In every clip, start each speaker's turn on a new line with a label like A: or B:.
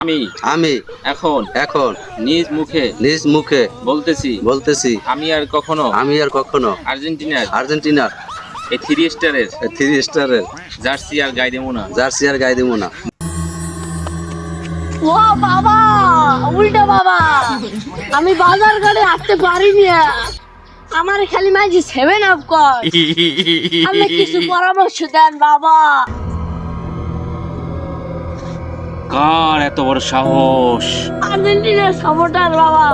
A: আমি
B: আমি
A: এখন
B: এখন
A: নিজ মুখে
B: বলতেছি
A: আমি আর কখনো
B: আর্জেন্টিনার
A: এই 3 স্টারের
B: 3 স্টারের
A: জার্সি আর গায়ে দেবো না।
B: গায়ে দিব না।
C: ও বাবা, উল্টা বাবা, আমি বাজার ঘাটে হাঁটতে পারিনি। আমার খালি মাঝে 7 আপ কর। আমি কিছু পরামর্শ দেন বাবা।
A: কার এত বড় সাহস?
C: আর্জেন্টিনার সাপোর্টার বাবা।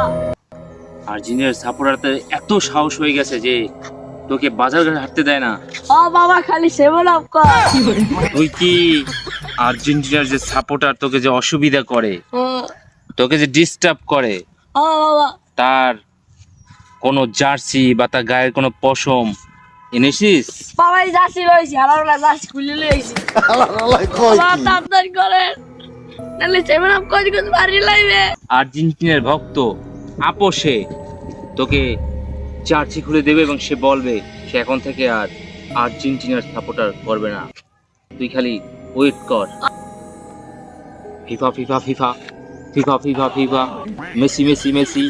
A: আর্জেন্টিনার সাপোর্টারদের এত সাহস হয়ে গেছে যে তোকে বাজার ঘাটে হাঁটতে দেয় না।
C: ও বাবা, খালি 7 আপ কর।
A: তুই কি আর্জেন্টিনার যে সাপোর্টার তোকে যে অসুবিধা করে, তোকে যে ডিস্টার্ব করে,
C: ও বাবা,
A: তার কোনো জার্সি বা তার গায়ের কোনো পশম এনেছিস?
C: বাবা এই জার্সি লইছি, হারালা জার্সি খুলে লইছি। বাবা তাড়াতাড়ি করেন, নাহলে 7 আপ করে কিছু বাড়ি লাইবে।
A: আর্জেন্টিনার ভক্ত আপোষে তোকে জার্সি খুলে দেবে এবং সে বলবে সে এখন থেকে আর আর্জেন্টিনার সাপোর্টার করবে না। তুই খালি ওয়েট কর। FIFA FIFA FIFA FIFA FIFA FIFA Messi Messi Messi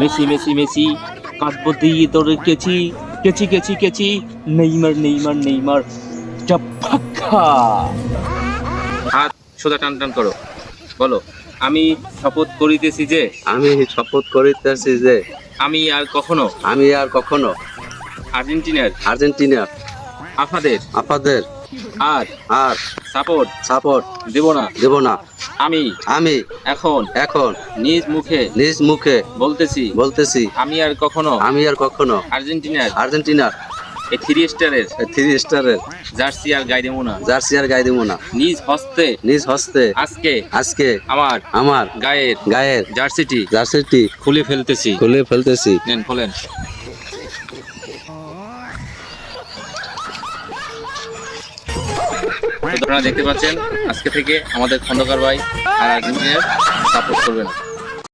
A: Messi Messi Messi কাটবো দিয়ে তোর কেচি কেচি কেচি কেচি নেইমার নেইমার নেইমার চাপাক্কা। হাত সোজা টান টান করো, বলো আমি শপথ করিতেছি যে আমি আর কখনো আর্জেন্টিনার আফাদের আর সাপোর্ট দেব না। আমি এখন নিজ মুখে বলতেছি আমি আর কখনো আর্জেন্টিনার এই 3 স্টারের জার্সি আর গায়ে দেবো না। নিজ হস্তে আজকে আমার গায়ের জার্সিটি খুলে ফেলতেছি। নেন খোলেন। তো আপনারা দেখতে পাচ্ছেন আজকে থেকে আমাদের খন্দকার ভাই আর আর্জেন্টিনার সাপোর্ট করবে না।